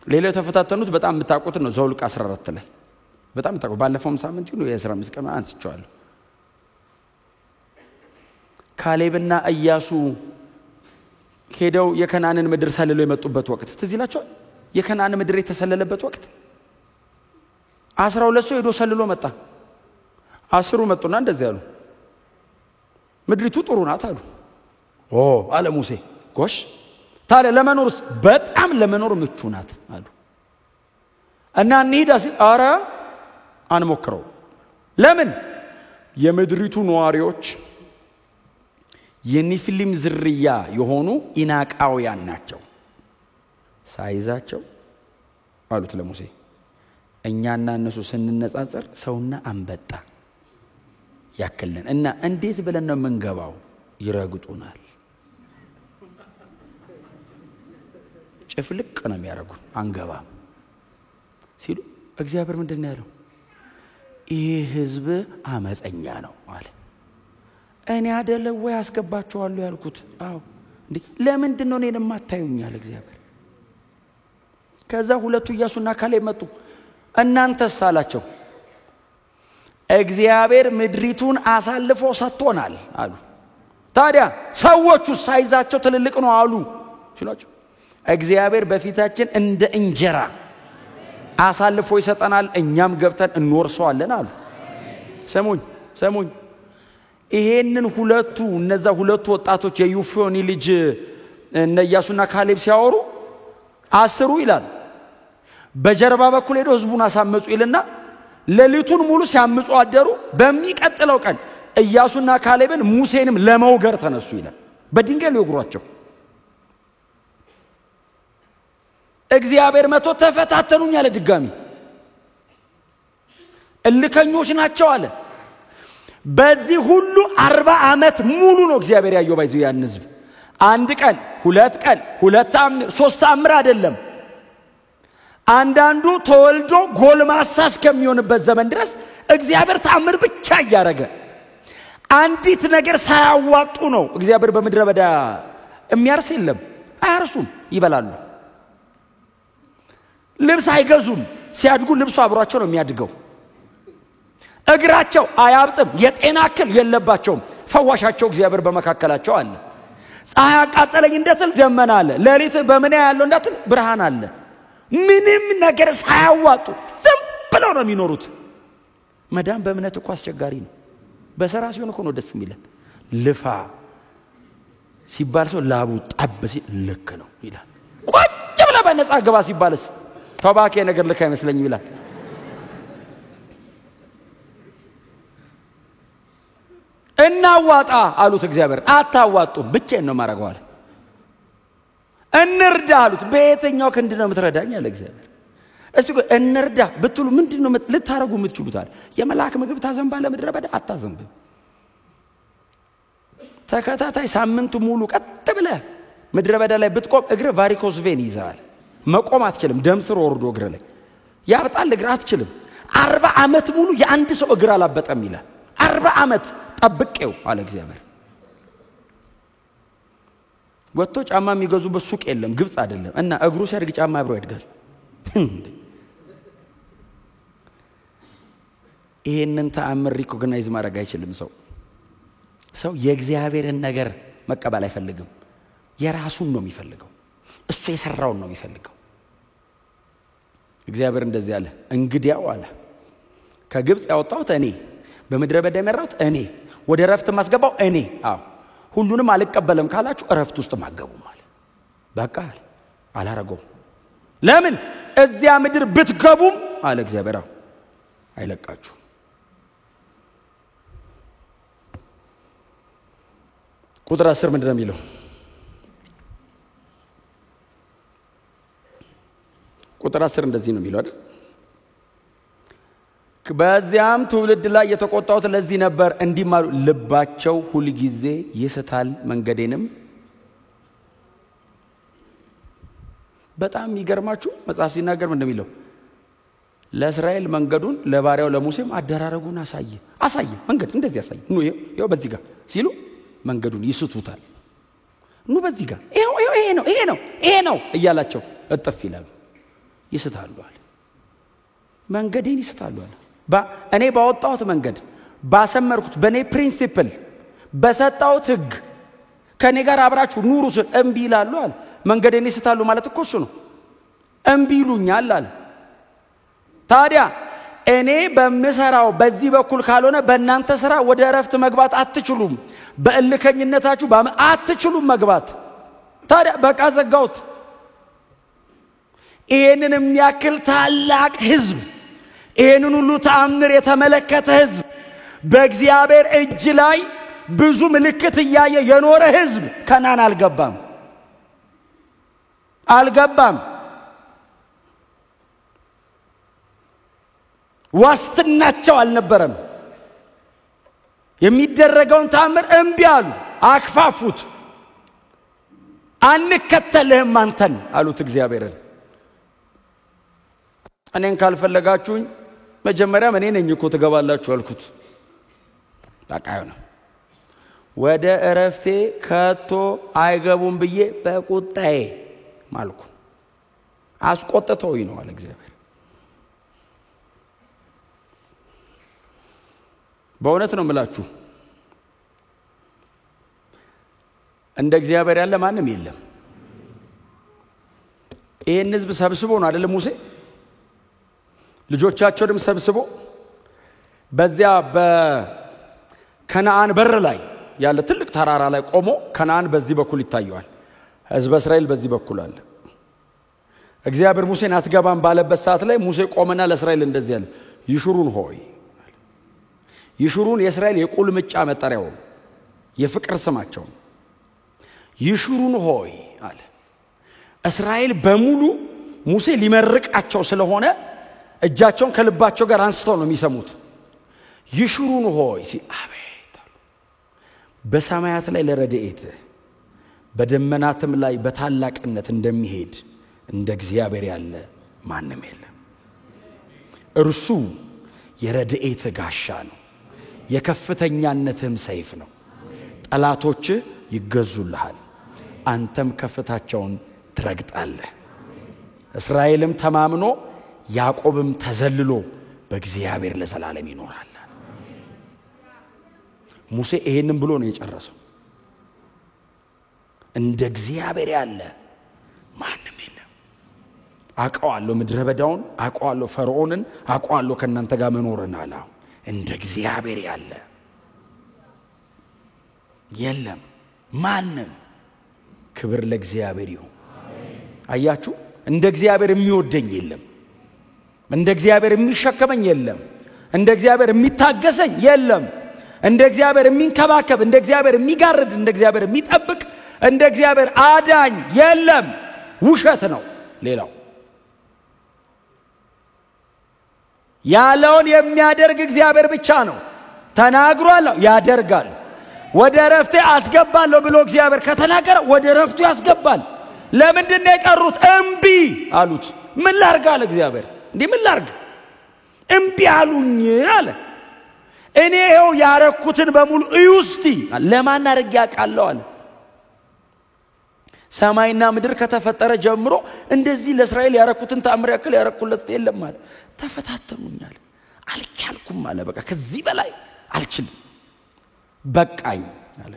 A: ሌላው ተፈታተኑት በጣም የምታውቁት ነው ዘኍልቍ 14 ላይ በጣም ታውቁ ባለፈውም ሳምንት ይሉ የ15 ቀን አንስቻለሁ። ካሌብና ኢያሱ ሄደው የከናንን ምድር ሰልለው የመጡበት ወቅት ትዝ ይላችኋል። የከናን ምድር የተሰለለበት ወቅት 12 ሰው ሄዶ ሰልሎ መጣ። 10 መጡና እንደዚህ ያሉ ምድሪቱ ጥሩ ናት አሉ። አለ ሙሴ ጎሽ ታዲያ ለመኖርስ በጣም ለመኖር ምቹ ናት አሉ። እና እንሂድ ሲል ኧረ አንሞክረው። ለምን? የምድሪቱ ነዋሪዎች የኒፊሊም ዝርያ የሆኑ ኢናቃውያን ናቸው። ሳይዛቸው አሉት ለሙሴ እኛና እነሱ ስንነጻጸር ሰውና አንበጣ ያከለን እና እንዴት ብለን ነው መንገባው? ይረግጡናል። ጭፍልቅ ነው የሚያረጉን አንገባም ሲሉ እግዚአብሔር ምንድነው ያለው? ይህ ህዝብ አመፀኛ ነው አለ። እኔ አይደለም ወይ አስገባቸዋለሁ ያልኩት? አዎ እንዴ ለምንድን ነው እኔን የማታዩኛል እግዚአብሔር? ከዛ ሁለቱ ኢያሱና ካሌብ መጡ። እናንተስ አላቸው እግዚአብሔር ምድሪቱን አሳልፎ ሰጥቶናል አሉ። ታዲያ ሰዎቹ ሳይዛቸው ትልልቅ ነው አሉ ሲሏቸው እግዚአብሔር በፊታችን እንደ እንጀራ አሳልፎ ይሰጠናል እኛም ገብተን እንወርሰዋለን አሉ። ሰሙኝ ይሄንን እነዛ ሁለቱ ወጣቶች የዩፎኒ ልጅ እነ ኢያሱና ካሌብ ሲያወሩ 10 ይላል በጀርባ በኩል ሄዶ ህዝቡን አሳመጹ ይልና ሌሊቱን ሙሉ ሲያምጹ አደሩ። በሚቀጥለው ቀን ኢያሱና ካሌብን ሙሴንም ለመውገር ተነሱ ይላል። በድንጋይ ሊወግሯቸው እግዚአብሔር መቶ ተፈታተኑኝ አለ። ድጋሚ እልከኞች ናቸው አለ። በዚህ ሁሉ 40 ዓመት ሙሉ ነው እግዚአብሔር ያየው ባይዘው ያን ህዝብ። አንድ ቀን 2 ቀን 3 አምር አይደለም። አንዳንዱ ተወልዶ ጎልማሳ እስከሚሆንበት ዘመን ድረስ እግዚአብሔር ተአምር ብቻ ያያረገ አንዲት ነገር ሳያዋጡ ነው እግዚአብሔር በመድረ በዳ የሚያርስ የለም። አያርሱም፣ ይበላሉ። ልብስ አይገዙም፣ ሲያድጉ ልብሱ አብሯቸው ነው የሚያድገው። እግራቸው አያብጥም፣ የጤና እክል የለባቸውም። ፈዋሻቸው እግዚአብሔር በመካከላቸው አለ። ፀሐይ አቃጠለኝ እንደትል ደመና አለ። ሌሊት በምን ያለው እንደትል ብርሃን አለ። ምንም ነገር ሳያዋጡ ዝም ብለው ነው የሚኖሩት። መዳን በእምነት እኮ አስቸጋሪ ነው። በሰራ ሲሆን እኮ ነው ደስ የሚለን። ልፋ ሲባል ሰው ላቡ ጠብ ሲል ልክ ነው ይላል። ቁጭ ብለ በነፃ ገባ ሲባልስ ተባከ ነገር ልክ አይመስለኝም ይላል። እናዋጣ አሉት እግዚአብሔር። አታዋጡም፣ ብቻዬን ነው ማረጋው አለ። እንርዳ አሉት። በየትኛው ክንድ ነው የምትረዳኝ አለ እግዚአብሔር። እስቲ እንርዳ ብትሉ ምንድነው ልታረጉ የምትችሉት አለ። የመላእክ ምግብ ታዘንባለህ ምድረ በዳ አታዘንብም። ተከታታይ ሳምንት ሙሉ ቀጥ ብለህ ምድረ በዳ ላይ ብትቆም እግር ቫሪኮስ ቬን ይዛል። መቆም አትችልም። ደም ስር ወርዶ እግር ላይ ያብጣል። እግር አትችልም። 40 ዓመት ሙሉ የአንድ ሰው እግር አላበጠም ይላል። 40 ዓመት ጠብቄው አለ እግዚአብሔር። ወጥቶ ጫማ የሚገዙበት ሱቅ የለም፣ ግብጽ አይደለም። እና እግሩ ሲያድግ ጫማ አብሮ ያድጋል። ይሄንን ተአምር ሪኮግናይዝ ማድረግ አይችልም ሰው የእግዚአብሔርን ነገር መቀበል አይፈልግም። የራሱን ነው የሚፈልገው። እሱ የሰራውን ነው የሚፈልገው። እግዚአብሔር እንደዚህ አለ፣ እንግዲያው አለ ከግብጽ ያወጣሁት እኔ፣ በምድረ በዳ የመራሁት እኔ፣ ወደ ረፍት ማስገባው እኔ። ሁሉንም አልቀበለም ካላችሁ ረፍት ውስጥ ማገቡ ማለት በቃ አላረገው። ለምን እዚያ ምድር ብትገቡም አለ እግዚአብሔር አይለቃችሁ። ቁጥር 10 ምንድነው የሚለው? ቁጥር 10 እንደዚህ ነው የሚለው አይደል? በዚያም ትውልድ ላይ የተቆጣሁት ለዚህ ነበር፣ እንዲማሩ ልባቸው ሁሉ ጊዜ ይስታል መንገዴንም። በጣም ይገርማችሁ መጽሐፍ ሲናገር ምን እንደሚለው ለእስራኤል መንገዱን ለባሪያው ለሙሴም አደራረጉን አሳየ መንገድ እንደዚህ አሳየ ኑ ይሄው በዚህ ጋር ሲሉ መንገዱን ይስቱታል ኑ በዚህ ጋር ይሄ ነው እያላቸው እጥፍ ይላሉ ይስታሉ አለ መንገዴን ይስታሉ አለ እኔ ባወጣሁት መንገድ ባሰመርኩት በኔ ፕሪንሲፕል በሰጣሁት ህግ ከኔ ጋር አብራችሁ ኑሩ ስል እምቢ ይላሉ አለ መንገዴን ይስታሉ ማለት እኮ እሱ ነው እምቢ ይሉኛል አለ ታዲያ እኔ በመሰራው በዚህ በኩል ካልሆነ በእናንተ ስራ ወደ እረፍት መግባት አትችሉም በእልከኝነታችሁ አትችሉም መግባት ታዲያ በቃ ዘጋውት ይሄንን የሚያክል ታላቅ ህዝብ ይሄንን ሁሉ ተአምር የተመለከተ ህዝብ በእግዚአብሔር እጅ ላይ ብዙ ምልክት ያየ የኖረ ህዝብ ከናን አልገባም ዋስትናቸው አልነበረም የሚደረገውን ተአምር እምቢ አሉ አክፋፉት አንከተልህም አንተን አሉት እግዚአብሔርን እኔን ካልፈለጋችሁኝ መጀመሪያ እኔ ነኝ እኮ ትገባላችሁ አልኩት ታቃዩ ነው ወደ እረፍቴ ከቶ አይገቡም ብዬ በቁጣዬ ማልኩ አስቆጥተውኝ ነው አለ እግዚአብሔር በእውነት ነው የምላችሁ እንደ እግዚአብሔር ያለ ማንም የለም ይሄን ህዝብ ሰብስቦ ነው አይደል ሙሴ ልጆቻቸውንም ሰብስቦ በዚያ በከነዓን በር ላይ ያለ ትልቅ ተራራ ላይ ቆሞ ከነዓን በዚህ በኩል ይታያል ህዝብ እስራኤል በዚህ በኩል አለ እግዚአብሔር ሙሴን አትገባም ባለበት ሰዓት ላይ ሙሴ ቆመና ለእስራኤል እንደዚህ አለ ይሹሩን ሆይ ይሹሩን የእስራኤል የቁልምጫ መጠሪያው የፍቅር ስማቸው ይሹሩን ሆይ አለ እስራኤል በሙሉ ሙሴ ሊመርቃቸው ስለሆነ እጃቸውን ከልባቸው ጋር አንስተው ነው የሚሰሙት ይሹሩን ሆይ አቤት በሰማያት ላይ ለረድኤት በደመናትም ላይ በታላቅነት እንደሚሄድ እንደ እግዚአብሔር ያለ ማንም የለም እርሱ የረድኤት ጋሻ ነው የከፍተኛነትም ሰይፍ ነው ጠላቶች ይገዙልሃል አንተም ከፍታቸውን ትረግጣለህ እስራኤልም ተማምኖ ያዕቆብም ተዘልሎ በእግዚአብሔር ለዘላለም ይኖራል ሙሴ ይሄንን ብሎ ነው የጨረሰው እንደ እግዚአብሔር ያለ ማንም የለም አቀዋለሁ ምድረበዳውን አቀዋለሁ ፈርዖንን አቀዋለሁ ከናንተ ጋር መኖርን አለ እንደ እግዚአብሔር ያለ የለም ማንም ክብር ለእግዚአብሔር ይሁን አያችሁ እንደ እግዚአብሔር የሚወደኝ የለም እንደ እግዚአብሔር የሚሸከመኝ የለም እንደ እግዚአብሔር የሚታገሰኝ የለም እንደ እግዚአብሔር የሚንከባከብ እንደ እግዚአብሔር የሚጋርድ እንደ እግዚአብሔር የሚጠብቅ እንደ እግዚአብሔር አዳኝ የለም ውሸት ነው ሌላው ያለውን የሚያደርግ እግዚአብሔር ብቻ ነው ተናግሯል ያደርጋል ወደ ረፍቴ አስገባለሁ ብሎ እግዚአብሔር ከተናገረ ወደ ረፍቱ ያስገባል ለምንድን ነው የቀሩት እምቢ አሉት ምን ላርግ አለ እግዚአብሔር እንዴ ምን ላርግ እምቢ አሉኝ አለ እኔ ይሄው ያረኩትን በሙሉ እዩስቲ ለማን አርግ ያቃለው አለ ሰማይና ምድር ከተፈጠረ ጀምሮ እንደዚህ ለእስራኤል ያረኩትን ተአምር ያክል ያረኩለት የለም ማለት ተፈታተኑኛል አልቻልኩም አለ በቃ ከዚህ በላይ አልችልም በቃኝ አለ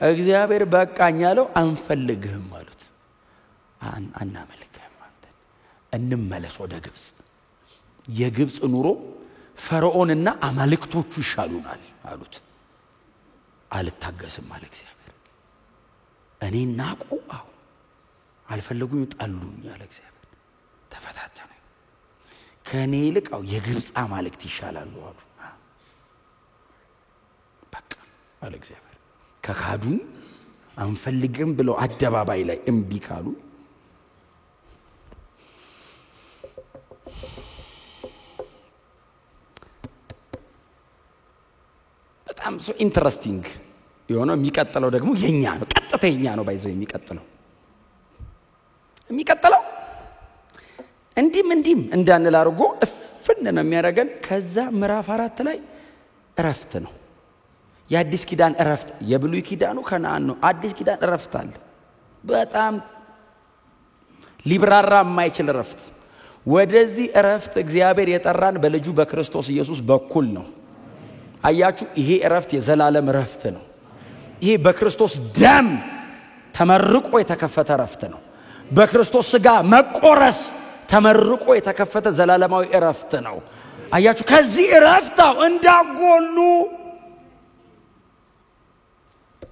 A: እግዚአብሔር በቃኝ ያለው አንፈልግህም ማለት አናመልክህም አንተ እንመለስ ወደ ግብጽ የግብጽ ኑሮ ፈርዖንና አማልክቶቹ ይሻሉናል አሉት አልታገስም አለ እግዚአብሔር እኔን ናቁ አልፈለጉኝ ጣሉኝ አለ እግዚአብሔር ተፈታተነ ከኔ ይልቅ የግብጽ አማልክት ይሻላሉ አሉ በቃ አለ እግዚአብሔር ከካዱ አንፈልግም ብለው አደባባይ ላይ እምቢ ካሉ በጣም ሶ ኢንተረስቲንግ የሆነ የሚቀጥለው ደግሞ የኛ ነው ቀጥታ የኛ ነው ባይዘው የሚቀጥለው እንዲም እንዳንል አድርጎ እፍን ነው የሚያደርገን። ከዛ ምዕራፍ 4 ላይ እረፍት ነው። የአዲስ ኪዳን እረፍት። የብሉይ ኪዳኑ ከነዓን ነው። አዲስ ኪዳን እረፍት አለ። በጣም ሊብራራ የማይችል እረፍት። ወደዚህ እረፍት እግዚአብሔር የጠራን በልጁ በክርስቶስ ኢየሱስ በኩል ነው። አያችሁ፣ ይሄ እረፍት የዘላለም እረፍት ነው። ይሄ በክርስቶስ ደም ተመርቆ የተከፈተ እረፍት ነው። በክርስቶስ ሥጋ መቆረስ ተመርቆ የተከፈተ ዘላለማዊ እረፍት ነው። አያችሁ፣ ከዚህ እረፍታው እንዳጎሉ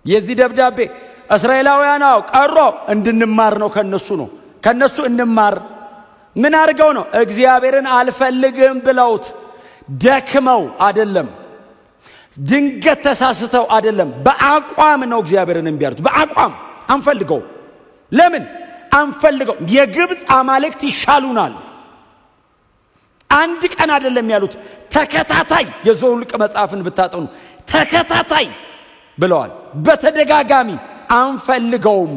A: የዚህ ደብዳቤ እስራኤላውያናው ቀሮ እንድንማር ነው። ከነሱ እንማር። ምን አድርገው ነው? እግዚአብሔርን አልፈልግም ብለውት ደክመው አይደለም፣ ድንገት ተሳስተው አይደለም። በአቋም ነው እግዚአብሔርን እንቢያሩት። በአቋም አንፈልገው። ለምን አንፈልገው? የግብፅ አማልክት ይሻሉናል። አንድ ቀን አይደለም ያሉት፣ ተከታታይ የዘኍልቍ መጽሐፍን ብታጠኑ ተከታታይ ብለዋል። በተደጋጋሚ አንፈልገውም።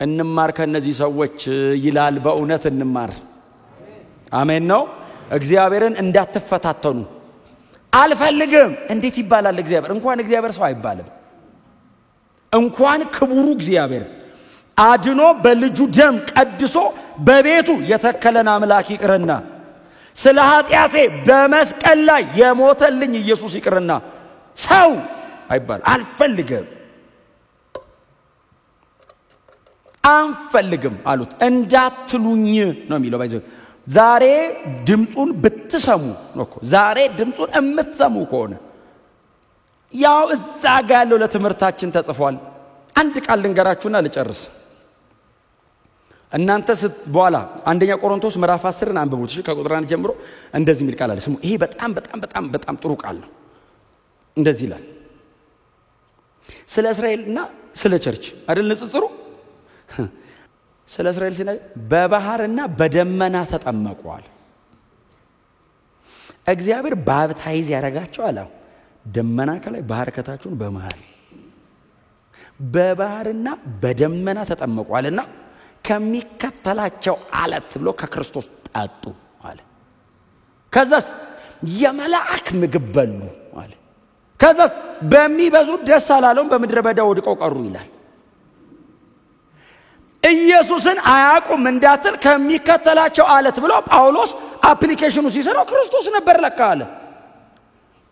A: እንማር ከነዚህ ሰዎች ይላል። በእውነት እንማር። አሜን ነው። እግዚአብሔርን እንዳትፈታተኑ። አልፈልግም እንዴት ይባላል? እግዚአብሔር ሰው አይባልም። እንኳን ክቡሩ እግዚአብሔር አድኖ በልጁ ደም ቀድሶ በቤቱ የተከለን አምላክ ይቅርና ስለ ኃጢአቴ በመስቀል ላይ የሞተልኝ ኢየሱስ ይቅርና ሰው አይባል። አልፈልግም አንፈልግም አሉት። እንዳትሉኝ ነው የሚለው። ዛሬ ድምጹን ብትሰሙ ነው። ዛሬ ድምጹን እምትሰሙ ከሆነ ያው እዛ ጋር ያለው ለትምህርታችን ተጽፏል። አንድ ቃል ልንገራችሁና ልጨርስ። እናንተ በኋላ አንደኛ ቆሮንቶስ ምዕራፍ 10ን አንብቡት። እሺ፣ ከቁጥር 1 ጀምሮ እንደዚህ የሚል ቃል አለ። ስሙ። ይሄ በጣም ጥሩ ቃል ነው። እንደዚህ ይላል። ስለ እስራኤልና ስለ ቸርች አይደል ንጽጽሩ? ስለ እስራኤል ሲና በባህርና በደመና ተጠመቁዋል። እግዚአብሔር ባፕታይዝ ያደረጋቸው አለ። ደመና ከላይ ባህር ከታቹን በመሃል በባህርና በደመና ተጠመቁዋልና ከሚከተላቸው አለት ብሎ ከክርስቶስ ጠጡ አለ። ከዛስ የመላእክ ምግብ በሉ አለ። ከዛስ በሚበዙ ደስ አላለውም፣ በምድረ በዳ ወድቀው ቀሩ ይላል። ኢየሱስን አያውቁም እንዳትል ከሚከተላቸው አለት ብሎ ጳውሎስ አፕሊኬሽኑ ሲሰራው ክርስቶስ ነበር ለካ አለ።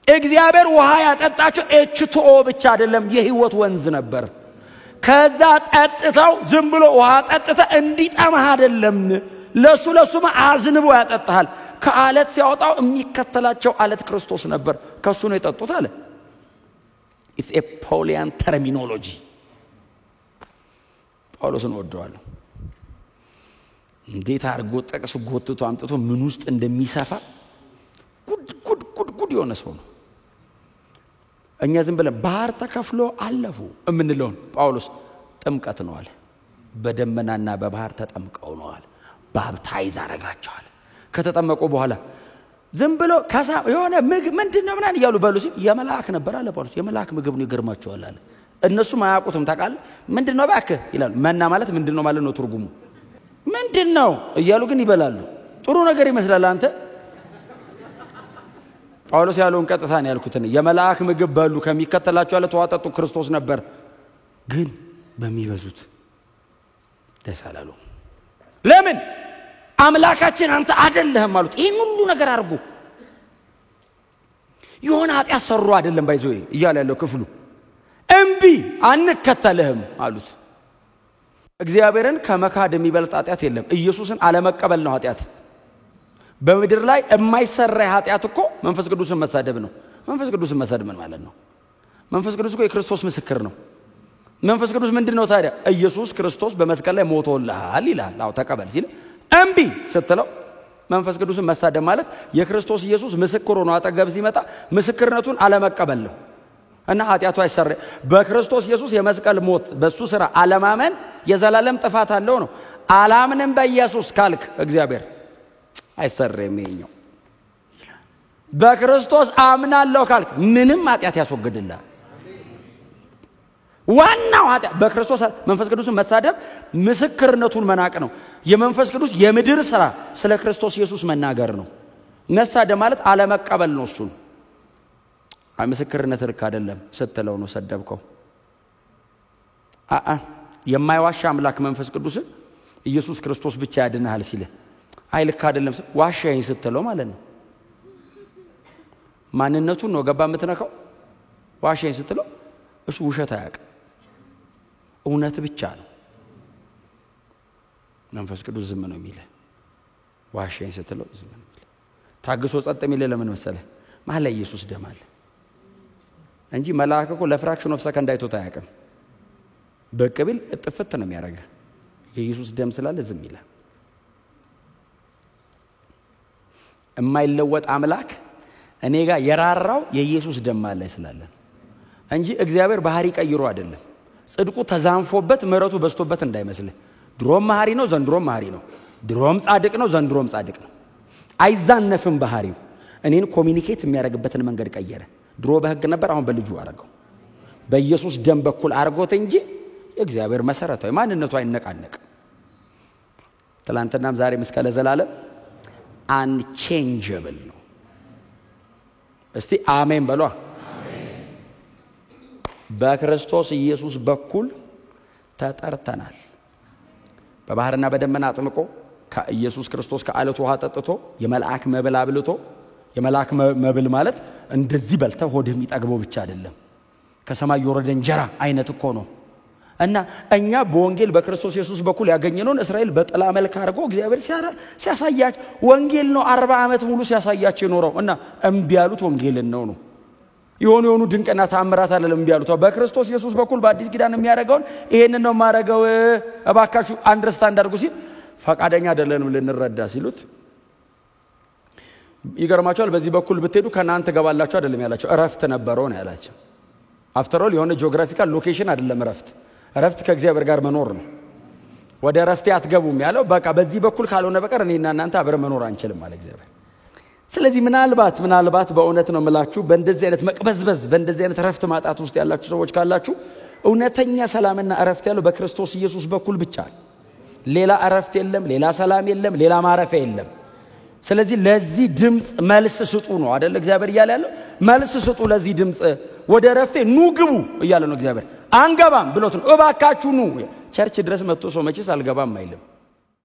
A: እግዚአብሔር ውሃ ያጠጣቸው H2O ብቻ አይደለም፣ የህይወት ወንዝ ነበር። ከዛ ጠጥተው ዝም ብሎ ውሃ ጠጥተ እንዲጠማህ አይደለም፣ ለሱማ አዝንቦ ያጠጣሃል። ከአለት ሲያወጣው የሚከተላቸው አለት ክርስቶስ ነበር። ከሱ ነው የጠጡት አለ። it's a Paulian terminology። ጳውሎስን ወደዋለሁ። እንዴት አርጎ ጠቅስ ጎትቶ አምጥቶ ምን ውስጥ እንደሚሰፋ ጉድ የሆነ ሰው ነው። እኛ ዝም ብለን ባህር ተከፍሎ አለፉ እምንለው ጳውሎስ ጥምቀት ነው አለ። በደመናና በባህር ተጠምቀው ነው አለ። ባፕታይዝ አረጋቸዋል። ከተጠመቁ በኋላ ዝም ብሎ የሆነ ምግብ ምንድነው ምናን ይያሉ በሉ ሲል የመላእክ ነበር አለ ጳውሎስ። የመላእክ ምግብ ነው ይገርማቸዋል አለ። እነሱ ማያውቁትም ታውቃለህ ምንድነው ባክህ ይላሉ። መና ማለት ምንድነው ማለት ነው ትርጉሙ ምንድነው እያሉ ግን ይበላሉ። ጥሩ ነገር ይመስላል አንተ። ጳውሎስ ያለውን ቀጥታ ነው ያልኩትን። የመላእክ ምግብ በሉ ከሚከተላቸው አለ ተዋጠጡ ክርስቶስ ነበር፣ ግን በሚበዙት ደስ አላለው። ለምን? አምላካችን አንተ አይደለህም አሉት። ይሄን ሁሉ ነገር አርጉ የሆነ ኃጢአት ሰሩ አይደለም ባይዘው ይያለ ያለው ክፍሉ እምቢ አንከተልህም አሉት። እግዚአብሔርን ከመካድ የሚበልጥ ኃጢአት የለም። ኢየሱስን አለመቀበል ነው ኃጢአት። በምድር ላይ የማይሰራ ኃጢአት እኮ መንፈስ ቅዱስን መሳደብ ነው። መንፈስ ቅዱስን መሳደብ ምን ማለት ነው? መንፈስ ቅዱስ እኮ የክርስቶስ ምስክር ነው። መንፈስ ቅዱስ ምንድነው ታዲያ? ኢየሱስ ክርስቶስ በመስቀል ላይ ሞቶልሃል ይላል። አው ተቀበል ሲል እምቢ ስትለው መንፈስ ቅዱስን መሳደብ ማለት የክርስቶስ ኢየሱስ ምስክር ሆኖ አጠገብ ሲመጣ ምስክርነቱን አለመቀበል ነው። እና ኃጢአቱ አይሰራ። በክርስቶስ ኢየሱስ የመስቀል ሞት በሱ ስራ አለማመን የዘላለም ጥፋት አለው ነው። አላምንም በኢየሱስ ካልክ እግዚአብሔር አይሰረም ይኛው። በክርስቶስ አምናለሁ ካልክ ምንም ኃጢአት ያስወግድልሃል። ዋናው ኃጢአት በክርስቶስ መንፈስ ቅዱስን መሳደብ ምስክርነቱን መናቅ ነው። የመንፈስ ቅዱስ የምድር ሥራ ስለ ክርስቶስ ኢየሱስ መናገር ነው። መሳደብ ማለት አለመቀበል ነው። እሱን ምስክርነት ልክ አይደለም ስትለው ነው ሰደብከው። የማይዋሽ አምላክ መንፈስ ቅዱስን ኢየሱስ ክርስቶስ ብቻ ያድናል ሲል ልክ አይደለም ዋሻዬን ስትለው ማለት ነው። ማንነቱን ነው ገባ የምትነካው። ዋሻዬን ስትለው እሱ ውሸት አያውቅም፣ እውነት ብቻ ነው። መንፈስ ቅዱስ ዝም ነው የሚለው። ዋሻዬን ስትለው ዝም ነው የሚለው። ታግሶ ጸጥ የሚለው ለምን መሰለህ? መሀል ላይ ኢየሱስ ደም አለ እንጂ መልአክ እኮ ለፍራክሽን ኦፍ ሰከንድ አይቶት አያውቅም። በቅብል እጥፍት ነው የሚያደርገው። የኢየሱስ ደም ስላለ ዝም ይላል። የማይለወጥ አምላክ እኔ ጋር የራራው የኢየሱስ ደም አለ ስላለ እንጂ እግዚአብሔር ባህሪ ቀይሮ አይደለም። ጽድቁ ተዛንፎበት ምሕረቱ በስቶበት እንዳይመስልህ። ድሮም መሐሪ ነው፣ ዘንድሮም መሐሪ ነው። ድሮም ጻድቅ ነው፣ ዘንድሮም ጻድቅ ነው። አይዛነፍም ባህሪው። እኔን ኮሚኒኬት የሚያደርግበትን መንገድ ቀየረ። ድሮ በሕግ ነበር፣ አሁን በልጁ አረገው። በኢየሱስ ደም በኩል አርጎት እንጂ የእግዚአብሔር መሰረታዊ ማንነቱ አይነቃነቅ። ትላንትናም ዛሬም እስከ ለዘላለም አንቼንጀብል ነው። እስቲ አሜን በሏ። በክርስቶስ ኢየሱስ በኩል ተጠርተናል። በባህርና በደመና አጥምቆ ከኢየሱስ ክርስቶስ ከአለቱ ውሃ ጠጥቶ የመልአክ መብል አብልቶ፣ የመልአክ መብል ማለት እንደዚህ በልተ ሆድህ የሚጠግበው ብቻ አይደለም፣ ከሰማይ የወረደ እንጀራ አይነት እኮ ነው። እና እኛ በወንጌል በክርስቶስ ኢየሱስ በኩል ያገኘነውን እስራኤል በጥላ መልክ አድርጎ እግዚአብሔር ሲያሳያቸው ወንጌል ነው 40 ዓመት ሙሉ ሲያሳያቸው የኖረው እና እምቢ ያሉት ወንጌልን ነው። የሆኑ ድንቅና ተአምራት አይደለም እምቢ ያሉት። በክርስቶስ ኢየሱስ በኩል በአዲስ ኪዳን የሚያደርገውን ይሄንን ነው ማረጋው እባካችሁ አንደርስታንድ አድርጉ ሲል ፈቃደኛ አይደለንም ልንረዳ ሲሉት ይገርማቸዋል። በዚህ በኩል ብትሄዱ ከናንተ ገባላችሁ አይደለም ያላቸው፣ እረፍት ነበረው ነው ያላቸው። አፍተር ኦል የሆነ ጂኦግራፊካል ሎኬሽን አይደለም እረፍት ከእግዚአብሔር ጋር መኖር ነው። ወደ እረፍቴ አትገቡም ያለው በቃ በዚህ በኩል ካልሆነ በቀር እኔና እናንተ አብረን መኖር አንችልም ማለት እግዚአብሔር። ስለዚህ ምናልባት በእውነት ነው የምላችሁ በእንደዚህ አይነት መቅበዝበዝ በእንደዚህ አይነት እረፍት ማጣት ውስጥ ያላችሁ ሰዎች ካላችሁ እውነተኛ ሰላምና እረፍት ያለው በክርስቶስ ኢየሱስ በኩል ብቻ ነው። ሌላ እረፍት የለም፣ ሌላ ሰላም የለም፣ ሌላ ማረፊያ የለም። ስለዚህ ለዚህ ድምጽ መልስ ስጡ ነው አይደል እግዚአብሔር እያለ ያለው። መልስ ስጡ ለዚህ ድምጽ፣ ወደ እረፍቴ ኑ ግቡ እያለ ነው እግዚአብሔር። አንገባም ብሎት ነው እባካችሁ ኑ። ቸርች ድረስ መጥቶ ሰው መቼስ አልገባም አይልም።